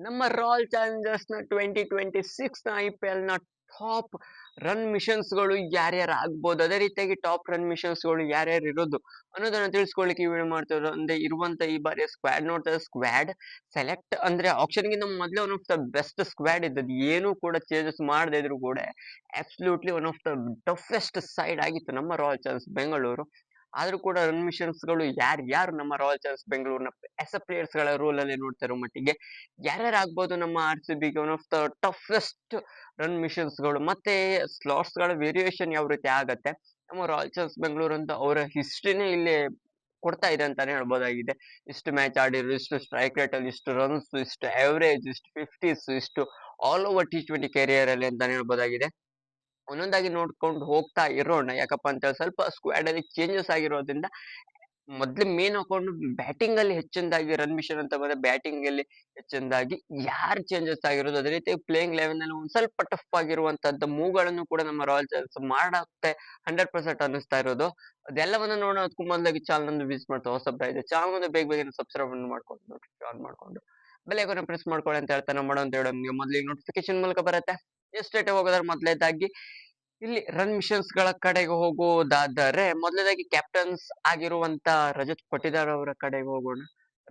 ನಮ್ಮ royal Challengers ನ 2026 ನ IPL ನ ಟಾಪ್ ರನ್ ಮಿಷನ್ಸ್ ಗಳು ಯಾರ್ಯಾರು ಆಗ್ಬೋದು, ಅದೇ ರೀತಿಯಾಗಿ ಟಾಪ್ ರನ್ ಮಿಷನ್ಸ್ ಗಳು ಯಾರ್ಯಾರು ಇರೋದು ಅನ್ನೋದನ್ನ ತಿಳಿಸ್ಕೊಳ್ಳಿಕ್ಕೆ ಈ ವಿಡಿಯೋ ಮಾಡ್ತಿರೋದು. ಅಂದ್ರೆ ಇರುವಂತ ಈ ಬಾರಿಯ ಸ್ಕ್ವಾಡ್ ನೋಡ್ತಾ ಸ್ಕ್ವಾಡ್ ಸೆಲೆಕ್ಟ್ ಅಂದ್ರೆ ಆಪ್ಷನ್ ಗಿಂತ ಮೊದಲೇ one of the best squad ಇದ್ದದ್ದು, ಏನು ಕೂಡ ಚೇಂಜಸ್ ಮಾಡದೇ ಇದ್ರು ಕೂಡ absolutely one of the toughest side ಆಗಿತ್ತು ನಮ್ಮ ರಾಯಲ್ ಚಾಲೆಂಜರ್ಸ್ ಬೆಂಗಳೂರು. ಆದ್ರೂ ಕೂಡ ರನ್ ಮಿಷನ್ಸ್ ಗಳು ಯಾರು ನಮ್ಮ ರಾಯಲ್ ಚಾಲೆಂಜರ್ಸ್ ಬೆಂಗಳೂರಿನ ಎಸ್ ಪ್ಲೇಯರ್ಸ್ ಗಳ ರೋಲ್ ಅಲ್ಲಿ ನೋಡ್ತಾ ಇರೋ ಮಟ್ಟಿಗೆ ಯಾರ್ಯಾರು ಆಗ್ಬೋದು ನಮ್ಮ RCB ಗೆ one of the toughest run machines ಗಳು, ಮತ್ತೆ ಸ್ಲಾಟ್ಸ್ ಗಳ ವೇರಿಯೇಷನ್ ಯಾವ ರೀತಿ ಆಗತ್ತೆ, ನಮ್ಮ ರಾಯಲ್ ಚಾಲೆಂಜರ್ಸ್ ಬೆಂಗಳೂರು ಅಂತ ಅವರ ಹಿಸ್ಟ್ರಿನೇ ಇಲ್ಲಿ ಕೊಡ್ತಾ ಇದೆ ಅಂತಾನೆ ಹೇಳ್ಬೋದಾಗಿದೆ. ಇಷ್ಟು ಮ್ಯಾಚ್ ಆಡಿದ್ರು, ಇಷ್ಟು ಸ್ಟ್ರೈಕ್ ರೇಟ್ ಅಲ್ಲಿ, ಇಷ್ಟು ರನ್ಸ್, ಇಷ್ಟು ಅವರೇಜ್, ಇಷ್ಟು ಫಿಫ್ಟೀಸ್, ಇಷ್ಟು ಆಲ್ ಓವರ್ T20 ಕೆರಿಯರ್ ಅಲ್ಲಿ ಅಂತಾನೆ ಹೇಳ್ಬೋದಾಗಿದೆ. ಒಂದೊಂದಾಗಿ ನೋಡ್ಕೊಂಡು ಹೋಗ್ತಾ ಇರೋಣ. ಯಾಕಪ್ಪ ಅಂತ ಹೇಳಿ ಸ್ವಲ್ಪ ಸ್ಕ್ವಾಡ್ ಅಲ್ಲಿ ಚೇಂಜಸ್ ಆಗಿರೋದ್ರಿಂದ ಮೊದ್ಲು ಮೇನ್ ಹಾಕೊಂಡು ಬ್ಯಾಟಿಂಗ್ ಅಲ್ಲಿ ಹೆಚ್ಚಿನದಾಗಿ ರನ್ ಮಿಷನ್ ಅಂತ ಬಂದ್ರೆ ಬ್ಯಾಟಿಂಗ್ ಅಲ್ಲಿ ಹೆಚ್ಚಿನದಾಗಿ ಯಾರು ಚೇಂಜಸ್ ಆಗಿರೋದು, ಅದೇ ರೀತಿ ಪ್ಲೇಯಿಂಗ್ ಲೆವೆನ್ ಅಲ್ಲಿ ಒಂದ್ ಸ್ವಲ್ಪ ಟಫ್ ಆಗಿರುವಂತದ್ದು ಮೂವ್ಗಳನ್ನು ಕೂಡ ನಮ್ಮ ರಾಯಲ್ ಚಾಲೆಂಜರ್ಸ್ ಮಾಡುತ್ತೆ 100% ಅನ್ನಿಸ್ತಾ ಇರೋದು. ಅದೆಲ್ಲವನ್ನ ನೋಡೋದಕ್ಕೂ ಮೊದಲಾಗಿ ಚಾನಲ್ ವಿಸಿಟ್ ಮಾಡ್ತಾ ಹೊಸಬ್ರ ಇದೆ ಚಾನಲ್ ಬೇಗ ಬೇಗ ಸಬ್ಸ್ಕ್ರೈಬ್ ಮಾಡ್ಕೊಂಡು ನೋಟಿಫಿಕೇಶನ್ ಆನ್ ಮಾಡ್ಕೊಂಡು ಬೆಲ್ ಐಕಾನ್ ಪ್ರೆಸ್ ಮಾಡ್ಕೊಳ್ಳಿ ಅಂತ ಹೇಳ್ತಾ ನಾವು ಮಾಡೋ ಅಂತ ಹೇಳೋ ನೀವು ಮೊದಲಿಗೆ ನೋಟಿಫಿಕೇಶನ್ ಮೂಲಕ ಬರುತ್ತೆ. ಎಷ್ಟೇಟೆ ಹೋಗೋದ್ರ ಮೊದಲೇದಾಗಿ ಇಲ್ಲಿ ರನ್ ಮಿಷನ್ಸ್ ಗಳ ಕಡೆಗೆ ಹೋಗುವುದಾದರೆ ಮೊದಲನೇದಾಗಿ ಕ್ಯಾಪ್ಟನ್ಸ್ ಆಗಿರುವಂತ ರಜತ್ ಪಟಿದಾರ್ ಅವರ ಕಡೆಗೆ ಹೋಗೋಣ.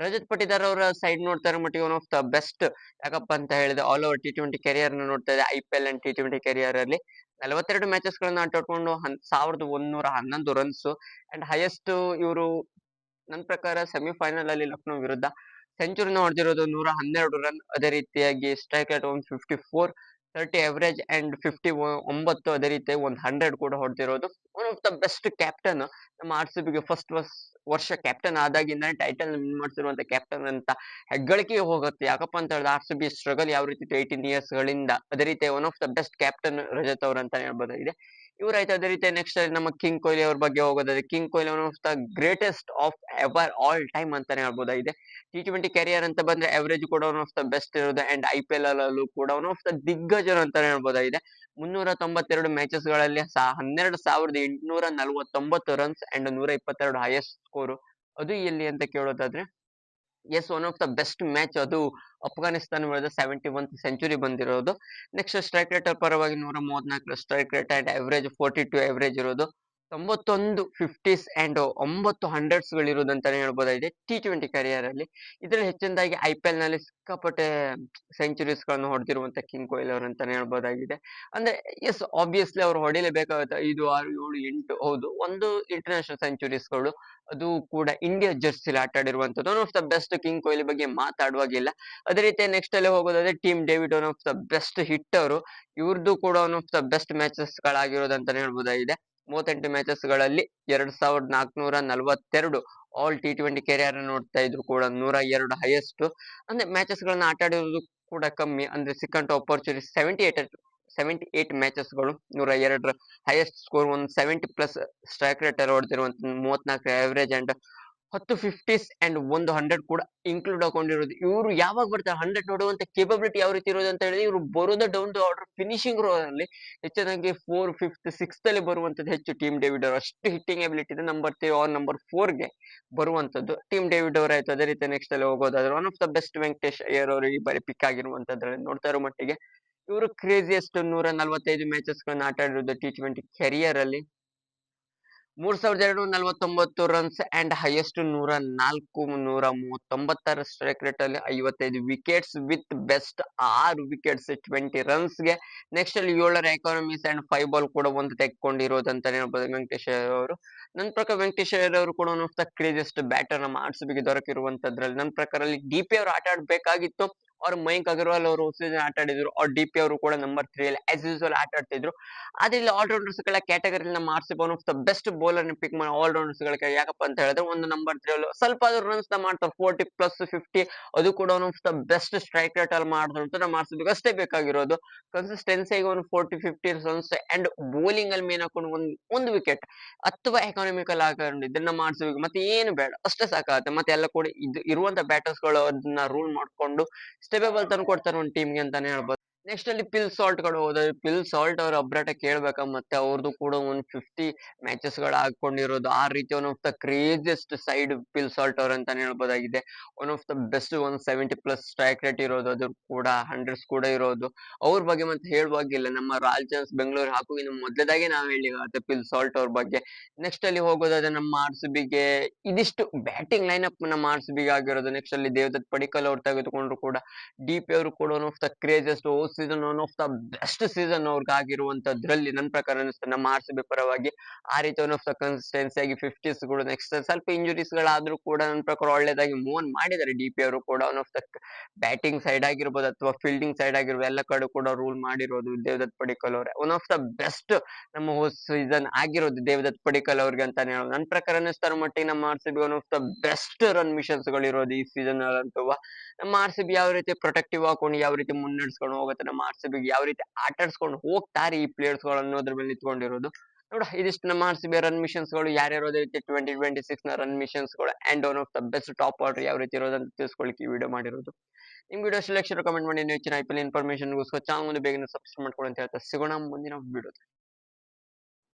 ರಜತ್ ಪಟಿದಾರ್ ಅವರ ಸೈಡ್ ನೋಡ್ತಾ ಇರೋ ಮಟ್ಟಿಗೆ ಒನ್ ಆಫ್ ದ ಬೆಸ್ಟ್. ಯಾಕಪ್ಪ ಅಂತ ಹೇಳಿದ್ರೆ ಆಲ್ ಓವರ್ T20 ಕೆರಿಯರ್ ನೋಡ್ತಾ ಇದೆ. IPL ಅಂಡ್ T20 ಕೆರಿಯರ್ ಅಲ್ಲಿ 42 ಮ್ಯಾಚಸ್ ಗಳನ್ನ ಆಟ ಆಡ್ಕೊಂಡು 1111 ರನ್ಸ್ ಅಂಡ್ ಹೈಯೆಸ್ಟ್ ಇವರು ನನ್ನ ಪ್ರಕಾರ ಸೆಮಿಫೈನಲ್ ಅಲ್ಲಿ ಲಕ್ನೋ ವಿರುದ್ಧ ಸೆಂಚುರಿನ ಹೊಡೆದಿರೋದು 112 ರನ್. ಅದೇ ರೀತಿಯಾಗಿ ಸ್ಟ್ರೈಕ್ ರೇಟ್ 154, 30 ಅವರೇಜ್ ಅಂಡ್ 59, ಅದೇ ರೀತಿ 100 ಕೂಡ ಹೊಡೆದಿರೋದು. One of the best captain ನಮ್ಮ RCB ಗೆ ಫಸ್ಟ್ ವರ್ಷ ಕ್ಯಾಪ್ಟನ್ ಆದಾಗಿಂದ ಟೈಟಲ್ ವಿನ್ ಮಾಡ್ತಿರುವಂತ ಕ್ಯಾಪ್ಟನ್ ಅಂತ ಹೆಗ್ಗಳಿಕೆ ಹೋಗುತ್ತೆ. ಯಾಕಪ್ಪ ಅಂತ ಹೇಳಿದ್ರೆ RCB ಸ್ಟ್ರಗಲ್ ಯಾವ ರೀತಿ 18 ಇಯರ್ಸ್ ಗಳಿಂದ, ಅದೇ ರೀತಿ one of the best captain Rajat ಅವ್ರ ಅಂತ ಹೇಳ್ಬೋದಾಗಿದೆ. ಇವ್ರಾಯ್ತು. ಅದೇ ರೀತಿ ನೆಕ್ಸ್ಟ್ ನಮ್ಮ ಕಿಂಗ್ ಕೊಹ್ಲಿ ಅವ್ರ ಬಗ್ಗೆ ಹೋಗೋದಾದ್ರೆ king Kohli one of the greatest of ever all time ಅಂತಾನೆ ಹೇಳ್ಬೋದಾಗಿದೆ. T20 ಕೆರಿಯರ್ ಅಂತ ಬಂದ್ರೆ ಅವರೇಜ್ ಕೂಡ ಒನ್ ಆಫ್ ದ ಬೆಸ್ಟ್ ಇರೋದು ಅಂಡ್ IPL ಅಲ್ಲೂ ಕೂಡ ಒನ್ ಆಫ್ ದ ದಿಗ್ಗಜರು ಅಂತಾನೆ ಹೇಳ್ಬೋದಾಗಿದೆ. 392 ಮ್ಯಾಚಸ್ ಗಳಲ್ಲಿ 12,849 ರನ್ಸ್ ಅಂಡ್ 122 ಹೈಯೆಸ್ಟ್ ಸ್ಕೋರ್. ಅದು ಎಲ್ಲಿ ಅಂತ ಕೇಳೋದಾದ್ರೆ yes, one of the best match ಅದು ಅಫ್ಘಾನಿಸ್ತಾನ ವಿರುದ್ಧ 71th ಸೆಂಚುರಿ ಬಂದಿರೋದು. ನೆಕ್ಸ್ಟ್ ಸ್ಟ್ರೈಕ್ ರೇಟ್ ಪರವಾಗಿ 134 strike rate and average 42 average ಇರೋದು. 91 ಫಿಫ್ಟೀಸ್ ಅಂಡ್ 9 ಹಂಡ್ರೆಡ್ಸ್ ಗಳಿರೋದು ಅಂತಾನೆ ಹೇಳ್ಬೋದಾಗಿದೆ T20 ಕರಿಯರ್ ಅಲ್ಲಿ. ಇದ್ರಲ್ಲಿ ಹೆಚ್ಚಿನದಾಗಿ IPL ನಲ್ಲಿ ಸಿಕ್ಕಾಪಟ್ಟೆ ಸೆಂಚುರೀಸ್ ಗಳನ್ನು ಹೊಡೆದಿರುವಂತ ಕಿಂಗ್ ಕೊಹ್ಲಿ ಅವರು ಅಂತಾನೆ ಹೇಳ್ಬೋದಾಗಿದೆ. ಅಂದ್ರೆ ಎಸ್, ಆಬ್ವಿಯಸ್ಲಿ ಅವ್ರು ಹೊಡಿಲೇಬೇಕಾಗುತ್ತೆ. 5, 6, 7, 8 ಹೌದು, ಒಂದು ಇಂಟರ್ನ್ಯಾಷನಲ್ ಸೆಂಚುರೀಸ್ ಗಳು, ಅದು ಕೂಡ ಇಂಡಿಯಾ ಜರ್ಸಿಲಿ ಆಟ ಆಡಿರುವಂತದ್ದು. One of the best king Kohli ಬಗ್ಗೆ ಮಾತಾಡುವಾಗಿಲ್ಲ. ಅದೇ ರೀತಿ ನೆಕ್ಸ್ಟ್ ಅಲ್ಲಿ ಹೋಗೋದಾದ್ರೆ Tim David one of the best hitter. ಇವ್ರದ್ದು ಕೂಡ one of the best matches ಗಳಾಗಿರೋದು ಅಂತಾನೆ ಹೇಳ್ಬೋದಾಗಿದೆ. 38 ಮ್ಯಾಚಸ್ ಗಳಲ್ಲಿ 2442 ಆಲ್ T20 ಕೆರಿಯರ್ ನೋಡ್ತಾ ಇದ್ರು ಕೂಡ 102 ಹೈಯೆಸ್ಟ್. ಅಂದ್ರೆ ಮ್ಯಾಚಸ್ ಗಳನ್ನ ಆಟ ಆಡಿರೋದು ಕೂಡ ಕಮ್ಮಿ. ಅಂದ್ರೆ ಸಿಕ್ಕಂತ ಆಪರ್ಚುನಿಟಿ 78 ಮ್ಯಾಚಸ್ ಗಳು 102 highest score, 170 plus strike rate ಅಲ್ಲಿ ಹೊಡೆದಿರುವಂತ 34 ಅವರೇಜ್ ಅಂಡ್ 10 ಫಿಫ್ಟೀಸ್ ಅಂಡ್ 100 ಕೂಡ ಇನ್ಕ್ಲೂಡ್ ಹಾಕೊಂಡಿರೋದು. ಇವರು ಯಾವಾಗ ಬರ್ತಾರೆ 100 ನೋಡುವಂತ ಕೇಪಬಿಲಿಟಿ ಯಾವ ರೀತಿ ಇರೋದು ಅಂತ ಹೇಳಿದ್ರೆ, ಇವರು ಬರೋದೇ down to order finishing role ಅಲ್ಲಿ ಹೆಚ್ಚಾಗಿ 4th, 5th, 6th ಅಲ್ಲಿ ಬರುವಂತದ್ದು ಹೆಚ್ಚು ಟೀಮ್ ಡೇವಿಡ್ ಅವರು. ಅಷ್ಟು ಹಿಟ್ಟಿಂಗ್ ಎಬಿಲಿಟಿ ಇದೆ. ನಂಬರ್ 3 ಆರ್ ನಂಬರ್ 4 ಗೆ ಬರುವಂತದ್ದು ಟೀಮ್ ಡೇವಿಡ್ ಅವರ ಆಯ್ತು. ಅದೇ ರೀತಿ ನೆಕ್ಸ್ಟ್ ಅಲ್ಲಿ ಹೋಗೋದಾದ್ರೆ one of the best Venkatesh Iyer ಅವರು ಈ ಬಾರಿ ಪಿಕ್ ಆಗಿರುವಂತದ್ರಲ್ಲಿ ನೋಡ್ತಾ ಇರೋ ಮಟ್ಟಿಗೆ ಇವರು ಕ್ರೇಜಿಯಸ್ಟ್ 145 ಮ್ಯಾಚಸ್ ಗಳನ್ನ ಆಟ ಆಡಿರೋದು T20 ಕೆರಿಯರ್ ಅಲ್ಲಿ. 3249 runs and highest 104, 139 strike rate ಅಲ್ಲಿ 55 wickets with best 6 wickets 20 runs ಗೆ. ನೆಕ್ಸ್ಟ್ ಅಲ್ಲಿ 7 ಎಕಾನಮೀಸ್ ಅಂಡ್ 5 ಬಾಲ್ ಕೂಡ ಒಂದು ತೆಕ್ಕೊಂಡಿರೋದು ಅಂತಾನೆ ಹೇಳ್ಬೋದು ವೆಂಕಟೇಶ್ ಅಯ್ಯರ್ ಅವರು. ನನ್ನ ಪ್ರಕಾರ ವೆಂಕಟೇಶ್ ಅಯ್ಯರ್ ಅವರು ಕೂಡ one of the craziest batter ನಮ್ಮ RCB ಗೆ ದೊರಕಿರುವಂತದ್ರಲ್ಲಿ. ನನ್ನ ಪ್ರಕಾರ ಅಲ್ಲಿ DP ಅವರು ಆಟ ಆಡ್ಬೇಕಾಗಿತ್ತು. ಅವ್ರು ಮಯಾಂಕ್ ಅಗರ್ವಾಲ್ ಅವರು ಆಟ ಆಡಿದ್ರು. ಅವ್ರ DP ಅವರು ಕೂಡ ನಂಬರ್ 3 ಅಲ್ಲಿ ಆಸ್ ಯೂಶುವಲ್ ಆಟ ಆಡ್ತಿದ್ರು. ಆದ್ರೆ ಇಲ್ಲಿ ಆಲ್ರೌಂಡರ್ಸ್ ಗಳ ಕ್ಯಾಟಗರಿ ನಮ್ಮ RCB one of the best bowler pick ಮಾಡಿ ಆಲ್ರೌಂಡರ್ಸ್ ಗಳ ಯಾಕಪ್ಪ ಅಂತ ಹೇಳಿದ್ರೆ ಒಂದು ನಂಬರ್ 3 ಅಲ್ಲಿ ಸ್ವಲ್ಪ ಆದ್ರೂ ರನ್ಸ್ ನ ಮಾಡ್ತಾರೆ 40 ಪ್ಲಸ್ 50, ಅದು ಕೂಡ one of the best strike rate ಅಲ್ಲಿ ಮಾಡಿದ್ರು ನಮ್ಮ RCB ಅಷ್ಟೇ ಬೇಕಾಗಿರೋದು. ಕನ್ಸಿಸ್ಟೆನ್ಸಿಗೆ ಒಂದು 40-50 ರನ್ಸ್ ಅಂಡ್ ಬೌಲಿಂಗ್ ಅಲ್ಲಿ ಮೇನ್ ಹಾಕೊಂಡು ಒಂದು ವಿಕೆಟ್ ಅಥವಾ ಎಕಾನಮಿಕಲ್ ಹಾಕೊಂಡಿದ್ರೆ ನಮ್ಮ RCB ಮತ್ತೆ ಏನು ಬೇಡ, ಅಷ್ಟೇ ಸಾಕಾಗುತ್ತೆ. ಮತ್ತೆ ಎಲ್ಲ ಕೂಡ ಇರುವಂತ ಬ್ಯಾಟರ್ಸ್ ಗಳು ಅದನ್ನ ರೂಲ್ ಮಾಡ್ಕೊಂಡು ಸ್ಟೇಬಲ್ ತಂದು ಕೊಡ್ತಾರೆ ಒಂದು ಟೀಮ್ಗೆ ಅಂತಾನೆ ಹೇಳ್ಬೋದು. ನೆಕ್ಸ್ಟ್ ಅಲ್ಲಿ ಪಿಲ್ ಸಾಲ್ಟ್ ಗಳು ಹೋದ್ರೆ ಪಿಲ್ ಸಾಲ್ಟ್ ಅವ್ರ ಅಬ್ರಾಟ ಕೇಳ್ಬೇಕಾ ಮತ್ತೆ ಅವ್ರದ್ದು ಕೂಡ ಒಂದು 50 ಮ್ಯಾಚಸ್ ಗಳು ಹಾಕೊಂಡಿರೋದು ಆ ರೀತಿ one of the craziest side Phil Salt ಅವ್ರ ಅಂತಾನೆ ಹೇಳ್ಬೋದಾಗಿದೆ. One of the best 170+ strike rate ಇರೋದು ಅದು ಕೂಡ ಹಂಡ್ರೆಡ್ಸ್ ಕೂಡ ಇರೋದು. ಅವ್ರ ಬಗ್ಗೆ ಮತ್ತೆ ಹೇಳುವಾಗಿಲ್ಲ, ನಮ್ಮ ರಾಯಲ್ ಚಾಲೆಂಜರ್ಸ್ ಬೆಂಗಳೂರು ಹಾಕು ಇನ್ನು ಮೊದಲೇದಾಗೆ ನಾವ್ ಹೇಳಿಗಾಗುತ್ತೆ ಪಿಲ್ ಸಾಲ್ಟ್ ಅವ್ರ ಬಗ್ಗೆ. ನೆಕ್ಸ್ಟ್ ಅಲ್ಲಿ ಹೋಗೋದಾದ್ರೆ ನಮ್ಮ ಆರ್ ಸಿ ಬಿಗೆ ಇದಿಷ್ಟು ಬ್ಯಾಟಿಂಗ್ ಲೈನ್ ಅಪ್ ನಮ್ಮ ಆರ್ ಸಿ ಬಿಗೆ ಆಗಿರೋದು. ನೆಕ್ಸ್ಟ್ ಅಲ್ಲಿ ದೇವದತ್ ಪಡಿಕ್ಕಲ್ ಅವ್ರು ತೆಗೆದುಕೊಂಡ್ರು ಕೂಡ ಡಿ ಪಿ ಅವರು ಕೂಡ one of the craziest season one of the best season ಅವ್ರಿಗೆ ಆಗಿರುವಂತದ್ರಲ್ಲಿ ನನ್ನ ಪ್ರಕಾರ ಅನಿಸ್ತದೆ ನಮ್ಮ ಆರ್ ಸಿ ಬಿ ಪರವಾಗಿ. ಆ ರೀತಿ ಒನ್ ಆಫ್ ದ ಕನ್ಸಿಸ್ಟೆನ್ಸಿ ಆಗಿ 50s ಗಳು ನೆಕ್ಸ್ಟ್ ಸ್ವಲ್ಪ ಇಂಜುರೀಸ್ ಗಳಾದ್ರೂ ಕೂಡ ನನ್ನ ಪ್ರಕಾರ ಒಳ್ಳೇದಾಗಿ ಮೂವ್ ಆನ್ ಮಾಡಿದ್ದಾರೆ ಡಿ ಪಿ ಅವರು ಕೂಡ. One of the batting side ಆಗಿರ್ಬೋದು ಅಥವಾ ಫೀಲ್ಡಿಂಗ್ ಸೈಡ್ ಆಗಿರ್ಬೋದು ಎಲ್ಲ ಕಡೆ ಕೂಡ ರೂಲ್ ಮಾಡಿರೋದು ದೇವದತ್ ಪಡಿಕ್ಕಲ್ ಅವರೇ. ಒನ್ ಆಫ್ ದ ಬೆಸ್ಟ್ ನಮ್ಮ ಹೋಸ್ಟ್ ಸೀಸನ್ ಆಗಿರೋದು ದೇವದತ್ ಪಡಿಕ್ಕಲ್ ಅವ್ರಿಗೆ ಅಂತಾನೆ ಹೇಳೋದು. ನನ್ನ ಪ್ರಕಾರ ಅನ್ನಿಸ್ತಾರ ಮಟ್ಟಿಗೆ ನಮ್ಮ R C B one of the best run machines ಗಳು ಇರೋದು ಈ ಸೀಸನ್ ಅಂತೂ. ನಮ್ಮ ಆರ್ ಸಿ ಬಿ ಯಾವ ರೀತಿ ಪ್ರೊಟೆಕ್ಟಿವ್ ಹಾಕೊಂಡು ಯಾವ ರೀತಿ ಮುನ್ನಡೆಸ್ಕೊಂಡು ಹೋಗುತ್ತೆ, ನಮ್ಮ ಆರ್ ಸಿ ಬಿ ಯಾವ ರೀತಿ ಆಟಾಡ್ಸ್ಕೊಂಡು ಹೋಗ್ತಾರೆ ಈ ಪ್ಲೇಯರ್ಸ್ ಗಳು ಅನ್ನೋದ್ರ ಮೇಲೆ ನಿಂತ್ಕೊಂಡಿರೋದು. ನೋಡ ಇದಿಷ್ಟು ನಮ್ಮ R C B run machines ಗಳು ಯಾರ್ಯಾರು ಅದೇ ರೀತಿ 2026 ನ ರನ್ ಮಿಷನ್ಸ್ ಗಳು and one of the best top order ಯಾವ ರೀತಿ ಇರೋದಂತ ತಿಳಿಸ್ಕೊಳ್ಳಿಕ್ಕೆ ಈ ವಿಡಿಯೋ ಮಾಡಿರೋದು. ನಿಮ್ ವಿಡಿಯೋ ಸೆಲೆಕ್ಷನ್ ಕಮೆಂಟ್ ಮಾಡಿ, ಹೆಚ್ಚಿನ I P L information channel ಬೇಗನೆ ಸಬ್ಸ್ಕ್ರೈಬ್ ಮಾಡ್ಕೊಳ್ಳಿ ಅಂತ ಹೇಳ್ತಾ ಸಿಗೋಣ ಮುಂದಿನ ವಿಡಿಯೋ.